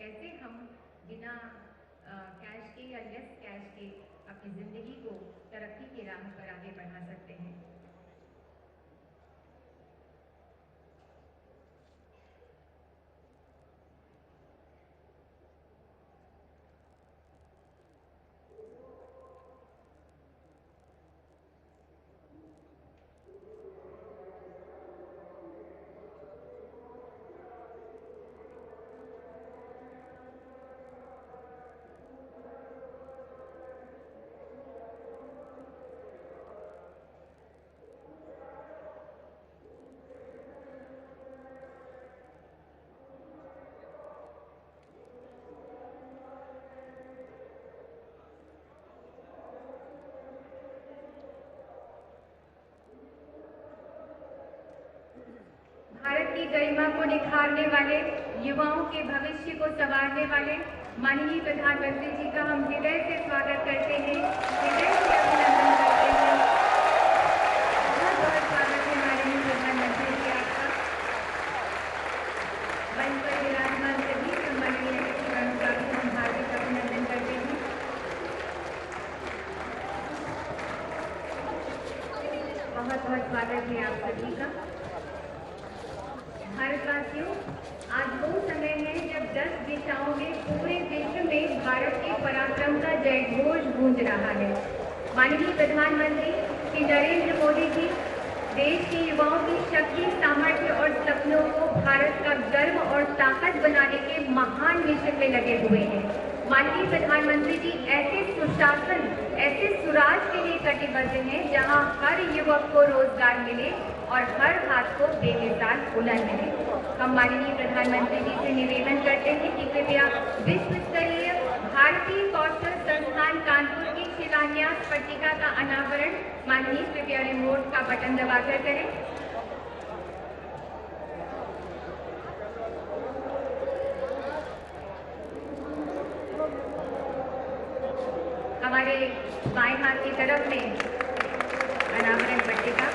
कैसे हम बिना कैश के या लेस कैश के अपनी ज़िंदगी को तरक्की की राह पर आगे बढ़ा सकते हैं। भारत की गरिमा को निखारने वाले, युवाओं के भविष्य को संवारने वाले माननीय प्रधानमंत्री जी का हम हृदय से स्वागत करते हैं, हृदय से अभिनंदन करते हैं। बहुत बहुत स्वागत है माननीय प्रधानमंत्री जी आपका। मंच पर विराजमान सभी सम्माननीय अतिथिगणों का भी हम हार्दिक अभिनंदन करते हैं। बहुत बहुत स्वागत है आप सभी का। भारतवासियों, आज वो समय है जब 10 दिशाओं में पूरे विश्व में भारत के पराक्रम का जयघोष गूंज रहा है। माननीय प्रधानमंत्री श्री नरेंद्र मोदी जी देश के युवाओं की शक्ति, सामर्थ्य और सपनों को भारत का गर्व और ताकत बनाने के महान मिशन में लगे हुए हैं। माननीय प्रधानमंत्री जी ऐसे सुशासन, ऐसे सुराज के लिए कटिबद्ध हैं जहां हर युवक को रोजगार मिले और हर हाथ को बेमिसाल हुनर मिले। हम माननीय प्रधानमंत्री जी से निवेदन करते हैं कि कृपया विश्व स्तरीय भारतीय कौशल संस्थान कानपुर की शिलान्यास पट्टिका का अनावरण माननीय कृपया रिमोट का बटन दबाकर करें। हमारे बाएं हाथ की तरफ में अनावरण पट्टिका।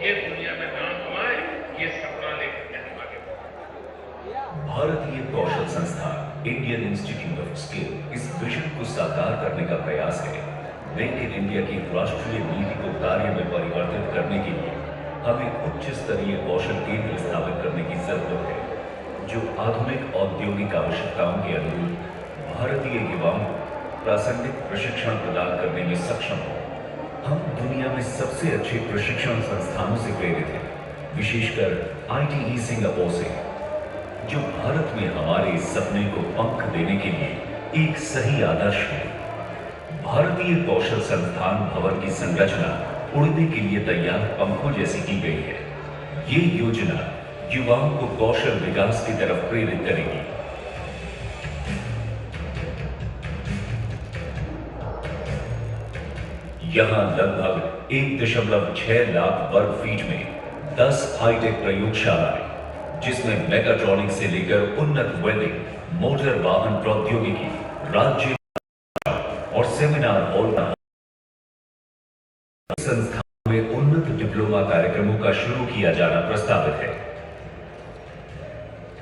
ये दुनिया में नाम कमाए, ये सपना लेकर हम आगे बढ़े। भारतीय कौशल संस्थान इंडियन इंस्टीट्यूट ऑफ स्किल इस विजन को साकार करने का प्रयास है। मेक इन इंडिया की राष्ट्रीय नीति को कार्य में परिवर्तित करने के लिए हमें उच्च स्तरीय कौशल केंद्र स्थापित करने की जरूरत है, जो आधुनिक औद्योगिक आवश्यकताओं के अनुरूप भारतीय युवाओं को प्रासंगिक प्रशिक्षण प्रदान करने में सक्षम हो। हम दुनिया में सबसे अच्छे प्रशिक्षण संस्थानों से प्रेरित हैं, विशेषकर ITE सिंगापुर से, जो भारत में हमारे सपने को पंख देने के लिए एक सही आदर्श है। भारतीय कौशल संस्थान भवन की संरचना उड़ने के लिए तैयार पंखों जैसी की गई है। ये योजना युवाओं को कौशल विकास की तरफ प्रेरित करेगी। यहां लगभग 1.6 लाख वर्ग फीट में 10 हाईटेक प्रयोगशालाएं, जिसमें मैकाट्रॉनिक से लेकर उन्नत वेल्डिंग, मोटर वाहन प्रौद्योगिकी, राज्य और सेमिनार हॉल संस्थान में उन्नत डिप्लोमा कार्यक्रमों का शुरू किया जाना प्रस्तावित है।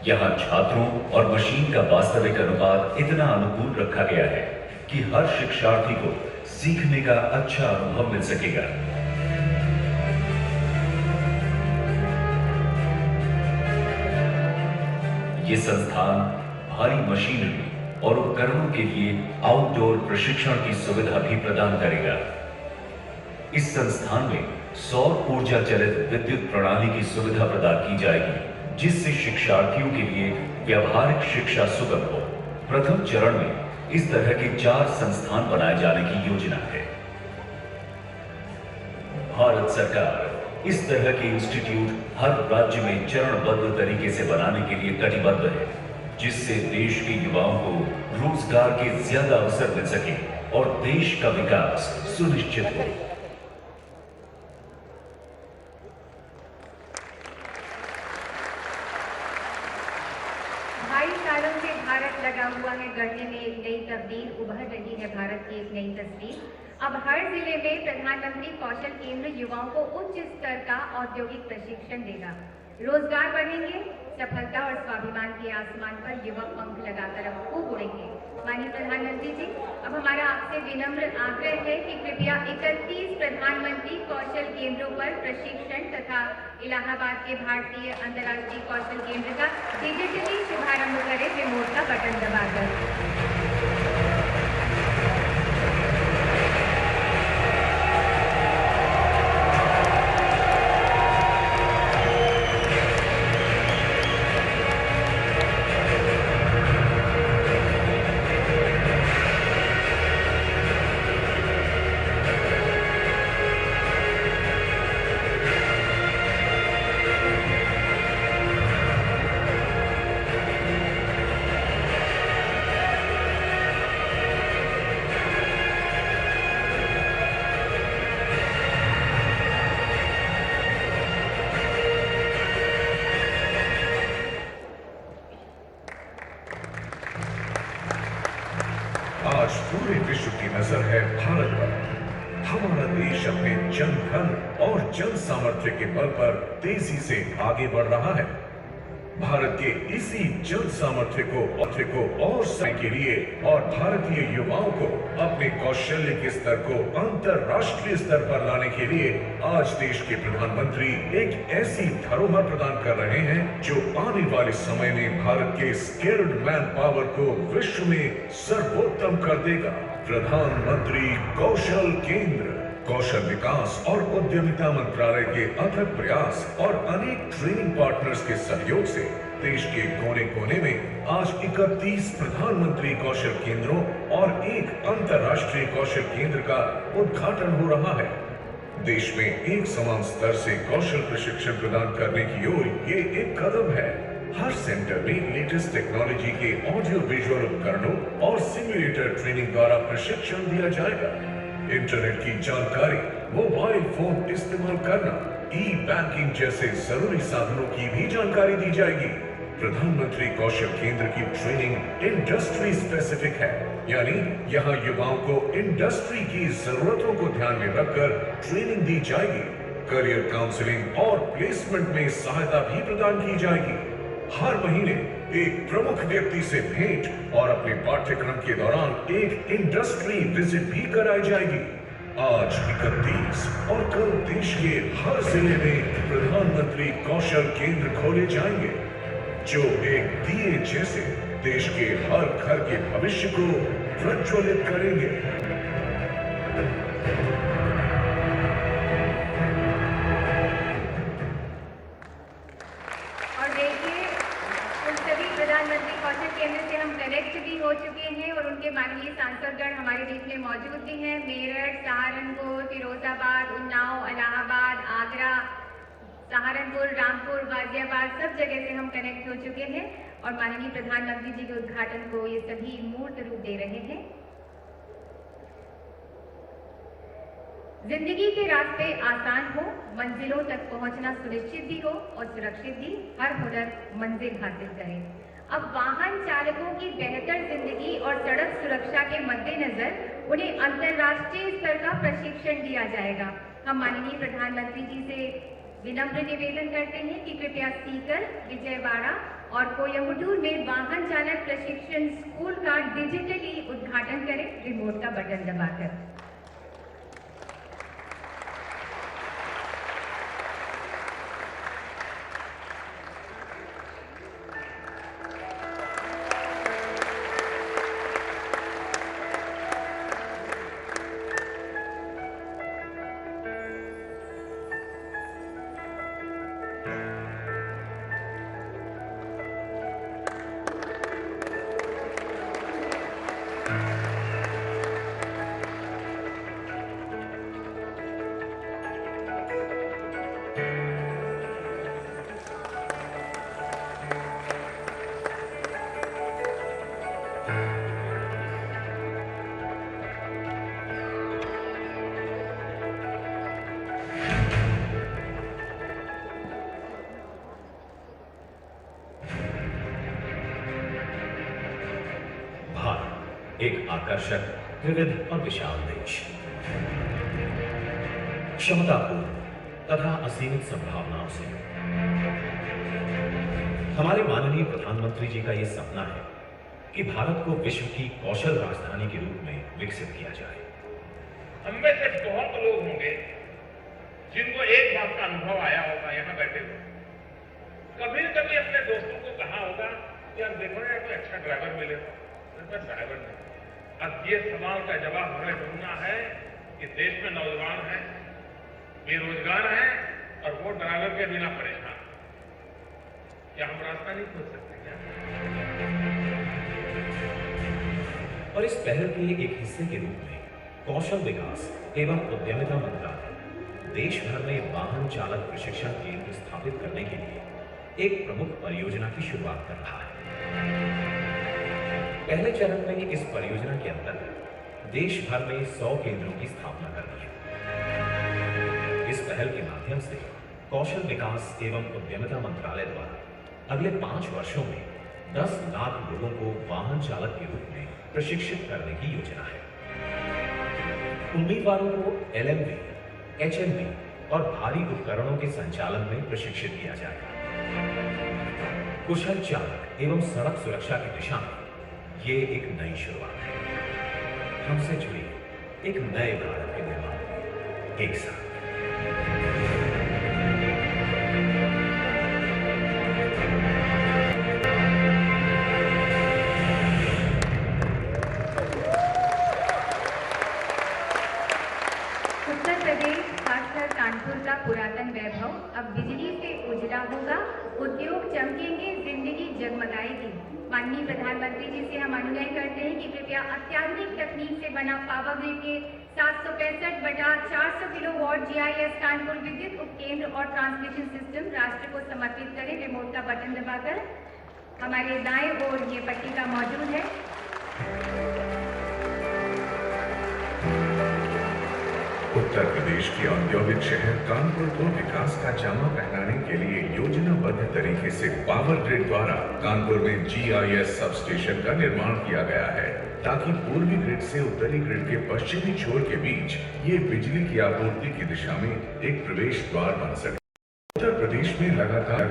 यहां छात्रों और मशीन का वास्तविक अनुपात इतना अनुकूल रखा गया है कि हर शिक्षार्थी को सीखने का अच्छा अनुभव मिल सकेगा। ये संस्थान भारी मशीनरी और उपकरणों के लिए आउटडोर प्रशिक्षण की सुविधा भी प्रदान करेगा। इस संस्थान में सौर ऊर्जा चलित विद्युत प्रणाली की सुविधा प्रदान की जाएगी, जिससे शिक्षार्थियों के लिए व्यावहारिक शिक्षा सुगम हो। प्रथम चरण में इस तरह के 4 संस्थान बनाए जाने की योजना है। भारत सरकार इस तरह के इंस्टीट्यूट हर राज्य में चरणबद्ध तरीके से बनाने के लिए कटिबद्ध है, जिससे देश के युवाओं को रोजगार के ज्यादा अवसर मिल सके और देश का विकास सुनिश्चित हो। ढाई सालों से भारत लगा हुआ है गढ़ने में एक नई तब्दील उभर रही है भारत भारत की एक नई तस्वीर। अब हर जिले में प्रधानमंत्री कौशल केंद्र युवाओं को उच्च स्तर का औद्योगिक प्रशिक्षण देगा। रोजगार बढ़ेंगे, सफलता और स्वाभिमान के आसमान पर युवा पंख लगाकर अब खूब उड़ेंगे। माननीय प्रधानमंत्री जी, अब हमारा आपसे विनम्र आग्रह है कि कृपया 31 प्रधानमंत्री कौशल केंद्रों पर प्रशिक्षण तथा इलाहाबाद के भारतीय अंतर्राष्ट्रीय कौशल केंद्र का डिजिटली शुभारंभ करें रिमोट का बटन दबाकर। आज पूरे विश्व की नजर है भारत पर। हमारा देश अपने जन धन और जन सामर्थ्य के बल पर तेजी से आगे बढ़ रहा है। भारत के इसी जन सामर्थ्य को और समय के लिए और भारतीय युवाओं को अपने कौशल्य के स्तर को अंतरराष्ट्रीय स्तर पर लाने के लिए आज देश के प्रधानमंत्री एक ऐसी धरोहर प्रदान कर रहे हैं जो आने वाले समय में भारत के स्किल्ड मैन पावर को विश्व में सर्वोत्तम कर देगा। प्रधानमंत्री कौशल केंद्र, कौशल विकास और उद्यमिता मंत्रालय के अथक प्रयास और अनेक ट्रेनिंग पार्टनर्स के सहयोग से देश के कोने कोने में आज 31 प्रधानमंत्री कौशल केंद्रों और एक अंतर्राष्ट्रीय कौशल केंद्र का उद्घाटन हो रहा है। देश में एक समान स्तर से कौशल प्रशिक्षण प्रदान करने की ओर ये एक कदम है। हर सेंटर में लेटेस्ट टेक्नोलॉजी के ऑडियो विजुअल उपकरणों और सिम्युलेटर ट्रेनिंग द्वारा प्रशिक्षण दिया जाएगा। इंटरनेट की जानकारी, मोबाइल फोन इस्तेमाल करना, ई बैंकिंग जैसे जरूरी साधनों की भी जानकारी दी जाएगी। प्रधानमंत्री कौशल केंद्र की ट्रेनिंग इंडस्ट्री स्पेसिफिक है, यानी यहाँ युवाओं को इंडस्ट्री की जरूरतों को ध्यान में रखकर ट्रेनिंग दी जाएगी। करियर काउंसलिंग और प्लेसमेंट में सहायता भी प्रदान की जाएगी। हर महीने एक प्रमुख व्यक्ति से भेंट और अपने पाठ्यक्रम के दौरान एक इंडस्ट्री विजिट भी कराई जाएगी। आज 31 और कल देश के हर जिले में प्रधानमंत्री कौशल केंद्र खोले जाएंगे, जो एक दिए जैसे देश के हर घर के भविष्य को प्रज्वलित करेंगे। प्रधानमंत्री कौशल केंद्र से हम कनेक्ट भी हो चुके हैं और उनके माननीय सांसदगण हमारे बीच में मौजूद भी हैं। मेरठ, सहारनपुर, फिरोजाबाद, उन्नाव, इलाहाबाद, आगरा, सहारनपुर, रामपुर, गाजियाबाद, सब जगह से हम कनेक्ट हो चुके हैं और माननीय प्रधानमंत्री जी के उद्घाटन को ये सभी मूर्त रूप दे रहे हैं। जिंदगी के रास्ते आसान हो, मंजिलों तक पहुंचना सुनिश्चित भी हो और सुरक्षित भी, हर हुनर मंजिल हासिल करें। अब वाहन चालकों की बेहतर जिंदगी और सड़क सुरक्षा के मद्देनजर उन्हें अंतर्राष्ट्रीय स्तर का प्रशिक्षण दिया जाएगा। हम माननीय प्रधानमंत्री जी से विनम्र निवेदन करते हैं कि कृपया सीकर, विजयवाड़ा और कोयम्बटूर में वाहन चालक प्रशिक्षण स्कूल का डिजिटली उद्घाटन करें रिमोट का बटन दबाकर। एक आकर्षक विविध और विशाल देश, क्षमतापूर्ण तथा असीमित संभावनाओं से। हमारे माननीय प्रधानमंत्री जी का यह सपना है कि भारत को विश्व की कौशल राजधानी के रूप में विकसित किया जाए। हम में से बहुत लोग होंगे जिनको एक बात का अनुभव आया होगा यहां बैठे हुए, कभी न कभी अपने दोस्तों को कहा होगा कि यार देखो ना कोई अच्छा ड्राइवर मिले, मेरे ड्राइवर नहीं। अब ये सवाल का जवाब हमें ढूंढना है कि देश में नौजवान हैं, बेरोजगार हैं और वो ड्राइवर के बिना परेशान। क्या हम रास्ता नहीं खोज सकते क्या? और इस पहल के एक हिस्से के रूप में कौशल विकास एवं उद्यमिता मंत्रालय देश भर में वाहन चालक प्रशिक्षण केंद्र स्थापित करने के लिए एक प्रमुख परियोजना की शुरुआत कर रहा है। पहले चरण में इस परियोजना के अंतर्गत देश भर में 100 केंद्रों की स्थापना करनी है। इस पहल के माध्यम से कौशल विकास एवं उद्यमिता मंत्रालय द्वारा अगले 5 वर्षों में 10 लाख लोगों को वाहन चालक के रूप में प्रशिक्षित करने की योजना है। उम्मीदवारों को LMV, HMV और भारी उपकरणों के संचालन में प्रशिक्षित किया जाएगा। कुशल चालक एवं सड़क सुरक्षा की दिशा में ये एक नई शुरुआत है। हमसे जुड़ी एक नए भारत के निर्माण में एक साथ। उत्तर प्रदेश खासकर कानपुर का पुरातन वैभव अब बिजली से उजला होगा, उद्योग चमकेंगे, जिंदगी जगमगाएगी। माननीय प्रधानमंत्री जी से हम अनुरोध करते हैं कि कृपया अत्याधुनिक तकनीक से बना पावर ग्रिड के 765/400 किलोवाट GIS कानपुर विद्युत उपकेंद्र और ट्रांसमिशन सिस्टम राष्ट्र को समर्पित करें। रिमोट का बटन दबाकर हमारे दाएं ओर ये पट्टिका मौजूद है। उत्तर प्रदेश के औद्योगिक शहर कानपुर को विकास का जामा पहनाने के लिए योजनाबद्ध तरीके से पावर ग्रिड द्वारा कानपुर में GIS सब स्टेशन का निर्माण किया गया है, ताकि पूर्वी ग्रिड से उत्तरी ग्रिड के पश्चिमी छोर के बीच ये बिजली की आपूर्ति की दिशा में एक प्रवेश द्वार बन सके। उत्तर प्रदेश में लगातार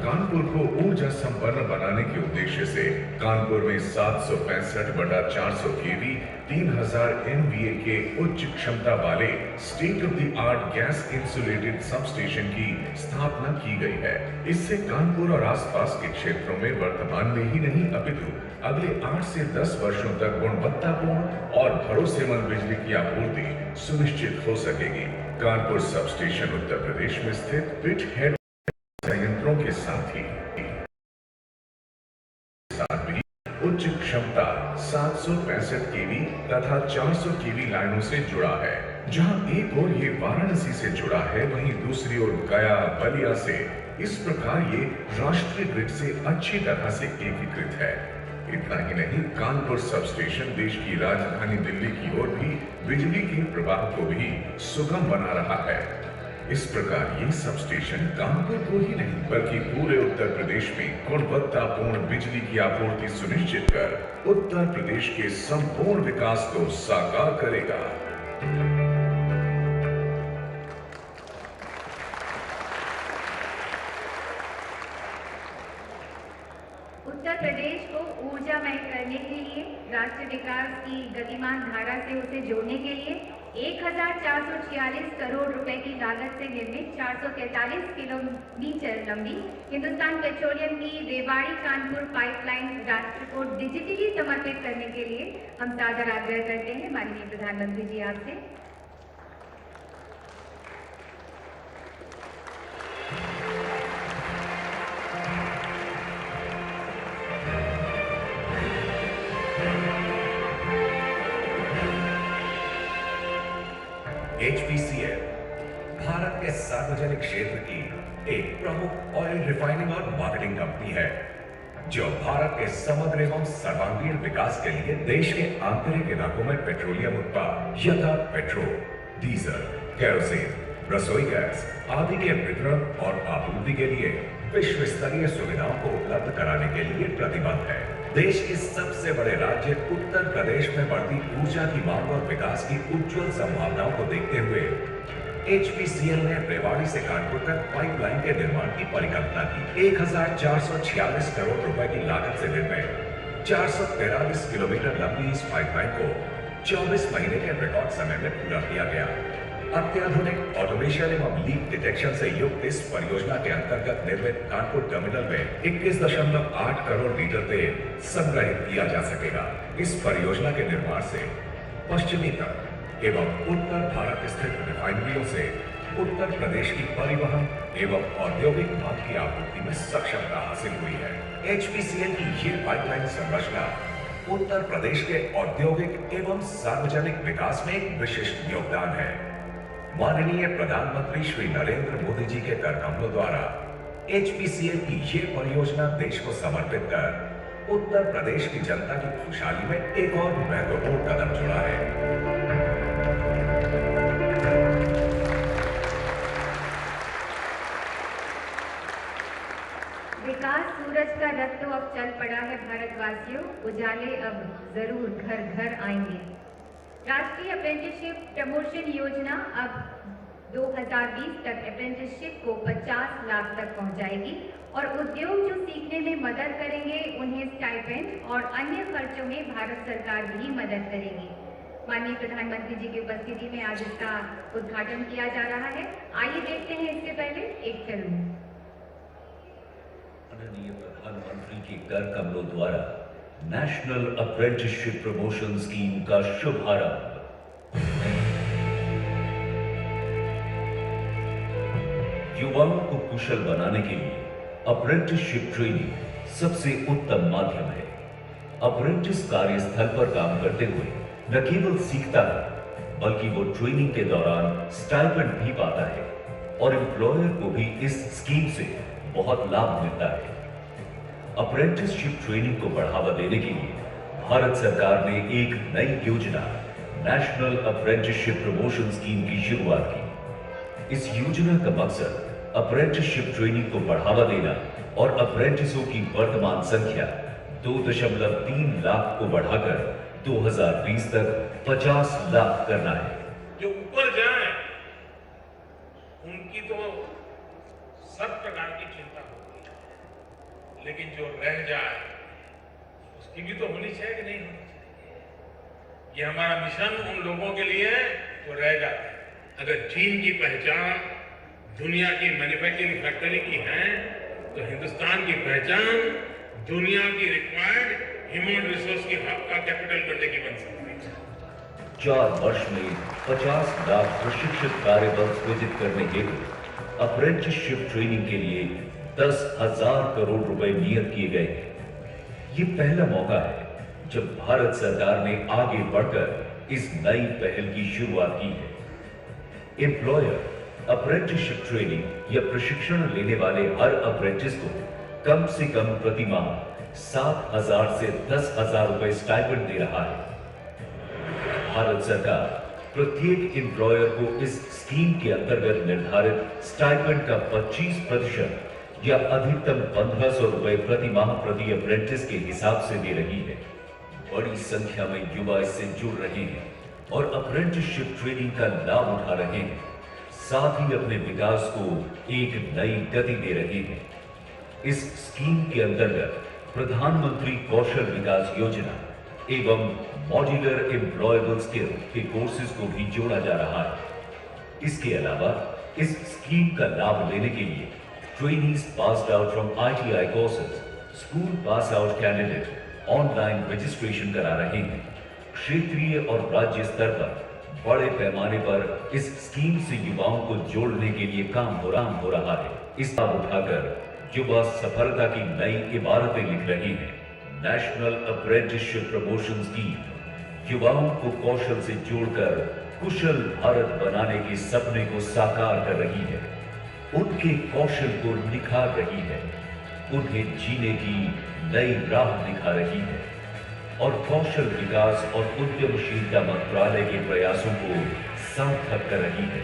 कानपुर को ऊर्जा संपन्न बनाने के उद्देश्य से कानपुर में 765/400 kV 3000 MVA के उच्च क्षमता वाले state of the art gas insulated sub station की स्थापना की गई है। इससे कानपुर और आसपास के क्षेत्रों में वर्तमान में ही नहीं अपितु अगले 8 से 10 वर्षों तक गुणवत्तापूर्ण और भरोसेमंद बिजली की आपूर्ति सुनिश्चित हो सकेगी। कानपुर सब स्टेशन उत्तर प्रदेश में स्थित पिट हेड संयंत्रों के साथ ही उच्च क्षमता 765 kV तथा 400 kV लाइनों से जुड़ा है। जहां एक ओर ये वाराणसी से जुड़ा है, वहीं दूसरी ओर गया, बलिया से। इस प्रकार ये राष्ट्रीय ग्रिड से अच्छी तरह से एकीकृत है। इतना ही नहीं, कानपुर सब स्टेशन देश की राजधानी दिल्ली की ओर भी बिजली के प्रवाह को भी सुगम बना रहा है। इस प्रकार ये सब स्टेशन कानपुर को ही नहीं बल्कि पूरे उत्तर प्रदेश में गुणवत्तापूर्ण बिजली की आपूर्ति सुनिश्चित कर उत्तर प्रदेश के संपूर्ण विकास को साकार करेगा। उत्तर प्रदेश को ऊर्जामय करने के लिए, राष्ट्रीय विकास की गतिमान धारा से उसे जोड़ने के लिए 1446 करोड़ रुपए की लागत से निर्मित 443 किलोमीटर लंबी हिंदुस्तान पेट्रोलियम की रेवाड़ी कानपुर पाइपलाइन राष्ट्र को डिजिटली समर्पित करने के लिए हम सादर आग्रह करते हैं माननीय प्रधानमंत्री जी आपसे। HPCL भारत के सार्वजनिक क्षेत्र की एक प्रमुख ऑयल रिफाइनिंग और मार्केटिंग कंपनी है, जो भारत के समग्र एवं सर्वांगीण विकास के लिए देश के आंतरिक इलाकों में पेट्रोलियम उत्पाद यथा पेट्रोल, डीजल, केरोसिन, रसोई गैस आदि के वितरण और आपूर्ति के लिए विश्व स्तरीय सुविधाओं को उपलब्ध कराने के लिए प्रतिबद्ध है। देश के सबसे बड़े राज्य उत्तर प्रदेश में बढ़ती ऊर्जा की मांग और विकास की उज्जवल संभावनाओं को देखते हुए HPCL ने रेवाड़ी से कानपुर तक पाइपलाइन के निर्माण की परिकल्पना की। 1446 करोड़ रुपए की लागत से निर्मित 443 किलोमीटर लंबी इस पाइपलाइन को 24 महीने के रिकॉर्ड समय में पूरा किया गया। अत्याधुनिक ऑटोमेशन एवं लीक डिटेक्शन से युक्त इस परियोजना के अंतर्गत निर्मित कानपुर टर्मिनल में 21.8 करोड़ लीटर तेल संग्रहित किया जा सकेगा। इस परियोजना के निर्माण से पश्चिमी तट एवं उत्तर भारत स्थित रिफाइनरियों से उत्तर प्रदेश की परिवहन एवं औद्योगिक मांग की आपूर्ति में सक्षमता हासिल हुई है। HPCL की ये पाइपलाइन संरचना उत्तर प्रदेश के औद्योगिक एवं सार्वजनिक विकास में एक विशिष्ट योगदान है। माननीय प्रधानमंत्री श्री नरेंद्र मोदी जी के कर कमलों द्वारा HPCL की ये परियोजना देश को समर्पित कर उत्तर प्रदेश की जनता की खुशहाली में एक और महत्वपूर्ण कदम जुड़ा है। विकास सूरज का रथ तो अब चल पड़ा है भारतवासियों, उजाले अब जरूर घर घर आएंगे। राष्ट्रीय अप्रेंटिसशिप प्रमोशन योजना अब 2020 तक अप्रेंटिसशिप को 50 लाख तक पहुंचाएगी और उद्योग जो सीखने में मदद करेंगे उन्हें स्टाइपेंड और अन्य खर्चों में भारत सरकार भी मदद करेगी। माननीय प्रधानमंत्री जी की उपस्थिति में आज इसका उद्घाटन किया जा रहा है। आइए देखते हैं इससे पहले एक फिल्म। माननीय प्रधानमंत्री के कर कमलों द्वारा नेशनल अप्रेंटिसशिप प्रमोशन स्कीम का शुभारंभ। युवाओं को कुशल बनाने के लिए अप्रेंटिसशिप ट्रेनिंग सबसे उत्तम माध्यम है। अप्रेंटिस कार्यस्थल पर काम करते हुए न केवल सीखता है बल्कि वो ट्रेनिंग के दौरान स्टाइपेंड भी पाता है और एम्प्लॉयर को भी इस स्कीम से बहुत लाभ मिलता है। अप्रेंटिसशिप ट्रेनिंग को बढ़ावा देने के लिए भारत सरकार ने एक नई योजना नेशनल अप्रेंटिसशिप प्रमोशन स्कीम की शुरुआत की। इस योजना का मकसद अप्रेंटिसशिप ट्रेनिंग को बढ़ावा देना और अप्रेंटिसों की वर्तमान संख्या 2.3 लाख को बढ़ाकर 2020 तक 50 लाख करना है। जो ऊपर जाए उनकी तो सब प्रकार की चिंता होती है, लेकिन जो रह जाए उसकी भी तो होनी चाहिए कि नहीं होनी चाहिए। ये हमारा मिशन उन लोगों के लिए है जो रह जाते हैं। अगर चीन की पहचान दुनिया की मैन्युफैक्चरिंग फैक्ट्री की है तो हिंदुस्तान की पहचान दुनिया की रिक्वायर्ड ह्यूमन रिसोर्स की हब का कैपिटल बनने की बन सकती है। 4 वर्ष में 50 लाख प्रशिक्षित कार्यबल सृजित करने हेतु अप्रेंटिसशिप ट्रेनिंग के लिए 10,000 करोड़ रुपए नियत किए गए हैं। ये पहला मौका है जब भारत सरकार ने आगे बढ़कर इस नई पहल की शुरुआत की है। एम्प्लॉयर अप्रेंटिसशिप ट्रेनिंग या प्रशिक्षण लेने वाले हर अप्रेंटिस को कम से कम प्रति माह 7,000 से 10,000 रुपए स्टाइपेंड दे रहा है। भारत सरकार प्रत्येक एम्प्लॉयर को इस स्कीम के अंतर्गत निर्धारित स्टाइपेंड का 25% या अधिकतम 1,500 रुपए प्रति माह प्रति अप्रेंटिस के हिसाब से दे रही है। बड़ी संख्या में युवा इससे जुड़ रहे हैं और अप्रेंटिसशिप ट्रेनिंग का लाभ उठा रहे हैं, साथ ही अपने विकास को एक नई गति दे रहे हैं। इस स्कीम के अंतर्गत प्रधानमंत्री कौशल विकास योजना एवं मॉड्यूलर एम्प्लॉयबल स्किल के कोर्सेज को भी जोड़ा जा रहा है। इसके अलावा इस स्कीम का लाभ लेने के लिए trainees passed out from ITI courses, school pass out candidate online registration करा रहे हैं। क्षेत्रीय और राज्य स्तर पर बड़े पैमाने पर इस स्कीम से युवाओं को जोड़ने के लिए काम हो रहा है। इस लाभ उठाकर युवा सफलता की नई इमारतें लिख रहे हैं। नेशनल अप्रेंटिसशिप प्रमोशन स्कीम युवाओं को कौशल से जोड़कर कुशल भारत बनाने के सपने को साकार कर रही है, उनके कौशल को निखार रही है, उन्हें जीने की नई राह दिखा रही है और कौशल विकास और उद्यमशीलता मंत्रालय के प्रयासों को सार्थक कर रही है।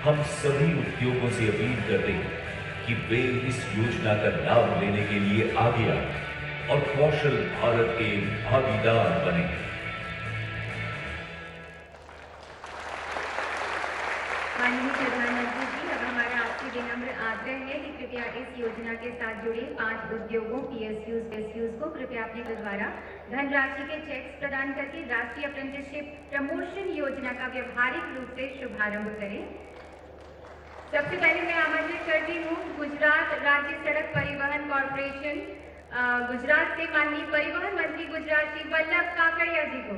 हम सभी उद्योगों से अपील करते हैं कि वे इस योजना का लाभ लेने के लिए आगे आए और कौशल भारत के भागीदार बने। माननीय प्रधानमंत्री जी, अब हमारा आपसे विनम्र आग्रह है कि कृपया इस योजना के साथ जुड़े 5 उद्योगों PSUs को कृपया अपने द्वारा धनराशि के चेक्स प्रदान करके राष्ट्रीय अप्रेंटिसशिप प्रमोशन योजना का व्यवहारिक रूप से शुभारंभ करें। सबसे पहले मैं आमंत्रित करती हूँ गुजरात राज्य सड़क परिवहन कॉर्पोरेशन गुजरात से माननीय परिवहन मंत्री गुजरात श्री वल्लभ काकड़िया जी को।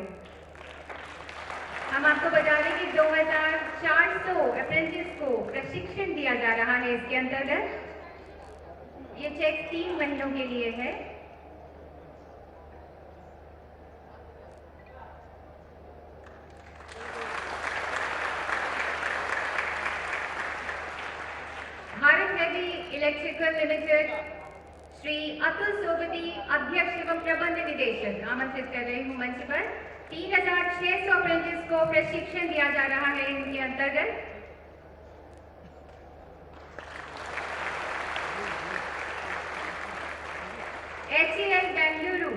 हम आपको बता दें कि 2400 अप्रेंटिस को प्रशिक्षण दिया जा रहा है। इसके अंतर्गत ये चेक 3 महीनों के लिए है। Bharat heavy electrical limited Shri Atul Sobti अध्यक्ष एवं प्रबंध निदेशक आमंत्रित कर रही हूं मंच पर। 3600 अप्रेंटिस को प्रशिक्षण दिया जा रहा है इनके अंतर्गत। HAL बेंगलुरु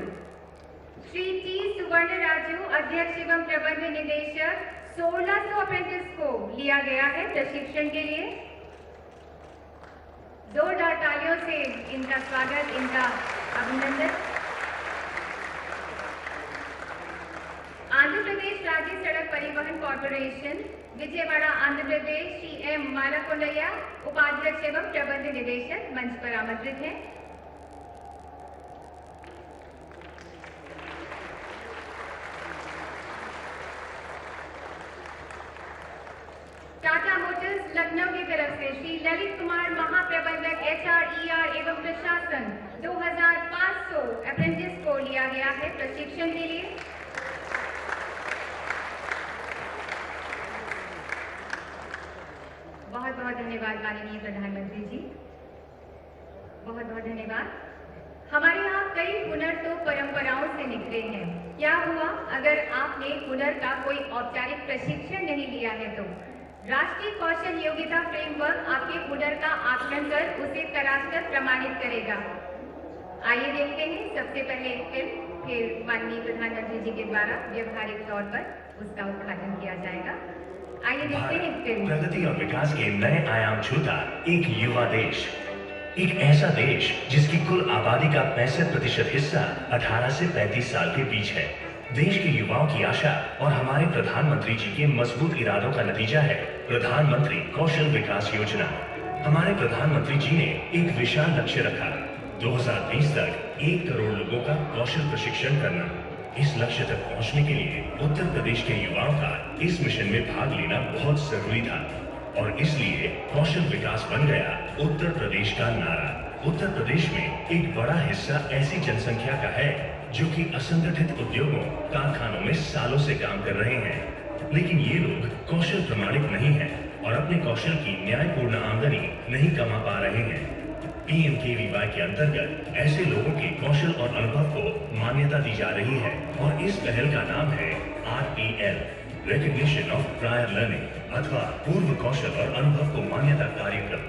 श्री टी सुवर्ण राजू अध्यक्ष एवं प्रबंध निदेशक 1600 अप्रेंटिस को लिया गया है प्रशिक्षण के लिए। जोरदार तालियों से इनका स्वागत, इनका अभिनंदन। आंध्र प्रदेश राज्य सड़क परिवहन कॉर्पोरेशन विजयवाड़ा आंध्र प्रदेश श्री M मालाकोंडैया उपाध्यक्ष एवं प्रबंध निदेशक मंच पर आमंत्रित हैं। टाटा मोटर्स लखनऊ की तरफ से श्री ललित कुमार महाप्रबंधक HRER एवं प्रशासन 2500 अप्रेंटिस को लिया गया है प्रशिक्षण के लिए। बहुत बहुत धन्यवाद माननीय प्रधानमंत्री जी, बहुत बहुत धन्यवाद। हमारे यहाँ कई हुनर तो परंपराओं से निकले हैं। क्या हुआ अगर आपने हुनर का कोई औपचारिक प्रशिक्षण नहीं लिया है तो राष्ट्रीय कौशल योग्यता फ्रेमवर्क आपके हुनर का आकलन कर उसे तराश कर प्रमाणित करेगा। आइए देखते हैं सबसे पहले एक फिल्म, फिर माननीय प्रधानमंत्री जी के द्वारा व्यवहारिक तौर पर उसका उद्घाटन किया जाएगा। आइए देखते हैं एक फिल्म। प्रगति और विकास के नए आयाम छूता एक युवा देश, एक ऐसा देश जिसकी कुल आबादी का 65% हिस्सा 18 से 35 साल के बीच है। देश के युवाओं की आशा और हमारे प्रधानमंत्री जी के मजबूत इरादों का नतीजा है प्रधानमंत्री कौशल विकास योजना। हमारे प्रधानमंत्री जी ने एक विशाल लक्ष्य रखा, 2020 तक 1 करोड़ लोगों का कौशल प्रशिक्षण करना। इस लक्ष्य तक पहुंचने के लिए उत्तर प्रदेश के युवाओं का इस मिशन में भाग लेना बहुत जरूरी था और इसलिए कौशल विकास बन गया उत्तर प्रदेश का नारा। उत्तर प्रदेश में एक बड़ा हिस्सा ऐसी जनसंख्या का है जो कि असंगठित उद्योगों कारखानों में सालों से काम कर रहे हैं, लेकिन ये लोग कौशल प्रमाणित नहीं है और अपने कौशल की न्यायपूर्ण आमदनी नहीं कमा पा रहे हैं। PMKVY के अंतर्गत ऐसे लोगों के कौशल और अनुभव को मान्यता दी जा रही है और इस पहल का नाम है RPL, recognition of prior learning अथवा पूर्व कौशल और अनुभव को मान्यता कार्यक्रम।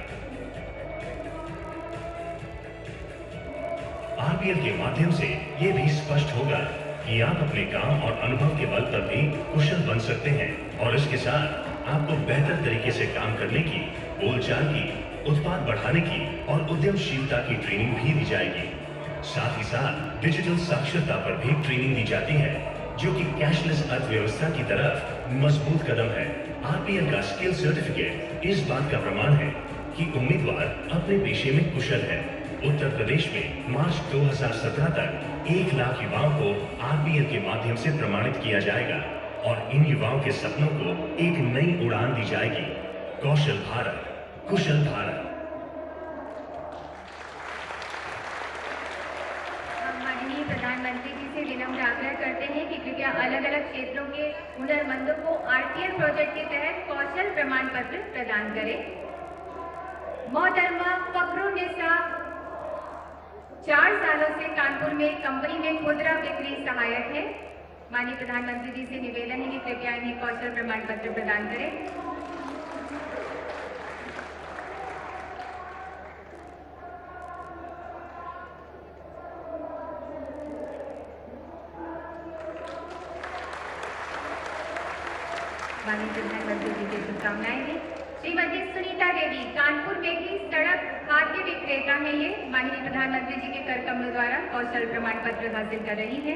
RPL के माध्यम से ये भी स्पष्ट होगा कि आप अपने काम और अनुभव के बल पर भी कुशल बन सकते हैं और इसके साथ आपको बेहतर तरीके से काम करने की, बोलचाल की, उत्पाद बढ़ाने की और उद्यमशीलता की ट्रेनिंग भी दी जाएगी। साथ ही साथ डिजिटल साक्षरता पर भी ट्रेनिंग दी जाती है जो कि कैशलेस अर्थव्यवस्था की तरफ मजबूत कदम है। RPL का स्किल सर्टिफिकेट इस बात का प्रमाण है कि उम्मीदवार अपने पेशे में कुशल है। उत्तर प्रदेश में मार्च 2017 तक 1 लाख युवाओं को RPL के माध्यम से प्रमाणित किया जाएगा और इन युवाओं के सपनों को एक नई उड़ान दी जाएगी। कौशल भारत, कुशल भारत। माननीय प्रधानमंत्री जी से विनम्र आग्रह करते हैं कि कृपया अलग अलग क्षेत्रों के हुनरमंदों को RPL प्रोजेक्ट के तहत कौशल प्रमाण पत्र प्रदान करें। मोहतरमा फखरुन्निसा 4 सालों से कानपुर में कंपनी में खुदरा बिक्री सहायक है। माननीय प्रधानमंत्री जी से निवेदन है कि कृपया इन्हें कौशल प्रमाण पत्र प्रदान करें। माननीय प्रधानमंत्री जी की शुभकामनाएं दी। श्रीमती सुनीता देवी कानपुर में की सड़क खाद्य विक्रेता है, ये माननीय प्रधानमंत्री जी के कर कमलों द्वारा कौशल प्रमाण पत्र हासिल कर रही है।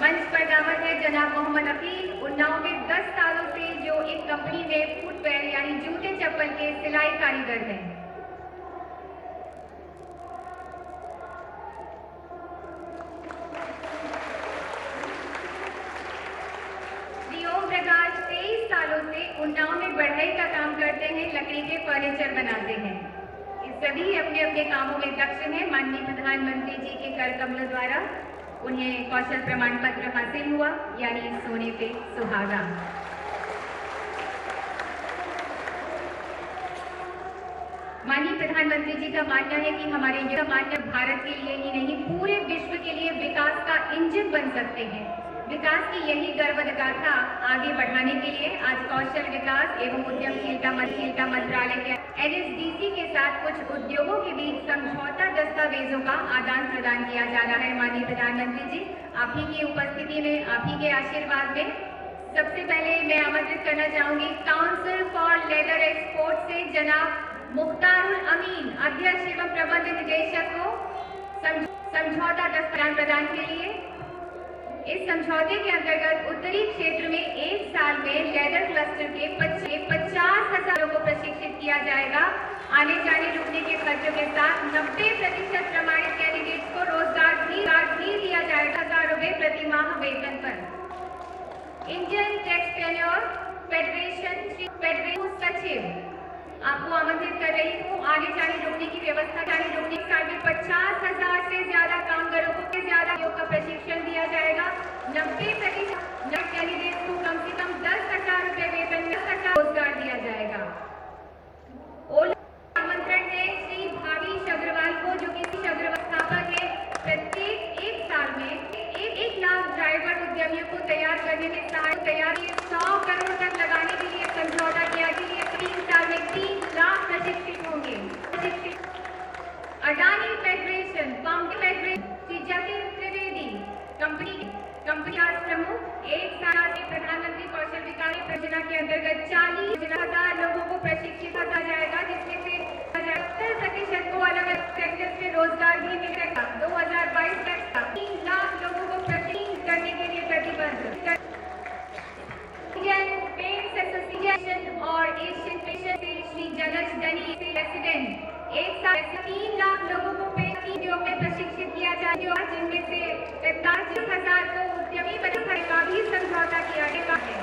मंच पर दावत है जनाब मोहम्मद अकील। उन्नाव में 10 सालों से जो एक कंपनी में फुटवेयर यानी जूते चप्पल के सिलाई कारीगर हैं। श्री ओम प्रकाश 23 सालों से उन्नाव में बढ़ई का काम करते हैं, लकड़ी के फर्नीचर बनाते हैं। ये सभी अपने अपने कामों में दक्ष हैं। माननीय प्रधानमंत्री जी के कर कमलों द्वारा उन्हें कौशल प्रमाण पत्र हासिल हुआ, यानी सोने पे सुहागा। माननीय प्रधानमंत्री जी का मानना है कि हमारे ये मान्य भारत के लिए ही नहीं पूरे विश्व के लिए विकास का इंजन बन सकते हैं। विकास की यही गर्व गाथा आगे बढ़ाने के लिए आज कौशल विकास एवं उद्यमशीलता मंत्रालय के NSDC के साथ कुछ उद्योगों के बीच समझौता दस्तावेजों का आदान प्रदान किया जा रहा है। माननीय प्रधानमंत्री जी, आप ही की उपस्थिति में, आप ही के आशीर्वाद में सबसे पहले मैं आमंत्रित करना चाहूंगी काउंसिल फॉर लेदर एक्सपोर्ट से जनाब मुख्तारुल अमीन, अध्यक्ष एवं प्रबंध निदेशक को समझौता दस्तावेज प्रदान के लिए। इस समझौते के अंतर्गत उत्तरी क्षेत्र में एक साल में लेदर क्लस्टर के 50,000 को प्रशिक्षित किया जाएगा। आने जाने रुकने के खर्चों के साथ 90% प्रमाणित कैंडिडेट्स को रोजगार भी दिया जाएगा 1000 रुपए प्रति माह वेतन पर। इंडियन टेक्सटाइल फेडरेशन सचिव आपको आमंत्रित कर रही हूँ। आने जाने रुकने की व्यवस्था, रुकने के साथ 50,000 से ज्यादा कामगारों को ज्यादा योग का प्रशिक्षण दिया जाएगा। 90% कैंडिडेट्स को कम से कम 10,000 रुपए वेतन में रोजगार दिया जाएगा। आमंत्रण है श्री भावेश अग्रवाल को, जो कि स्थापक है। प्रत्येक एक साल में 1 लाख ड्राइवर उद्यमियों को तैयार करने में तैयारी 100 करोड़ तक लगाने के लिए समझौता किया के लिए 3 साल में 3 लाख प्रशिक्षित होंगे। अडानी फेडरेशन श्री जतिन त्रिवेदी कंपनी प्रमुख, एक साल के प्रधानमंत्री कौशल विकास योजना के अंतर्गत 40,000 लोगों को प्रशिक्षित किया जाएगा, जिसमें से 70% को अलग अलग सेक्टर में रोजगार भी मिलेगा। 2022 तक 3 लाख लोगों को प्रशिक्षित करने के लिए प्रतिबद्ध। इंडियन पेंट्स एसोसिएशन और एशियन पेंट्स से श्री जलज दनी प्रेसिडेंट, एक साल 3 लाख लोगों को उद्योग में प्रशिक्षित किया जाएगा, जिनमें से 45,000 को उद्यमी बनाने का भी समझौता किया गया है।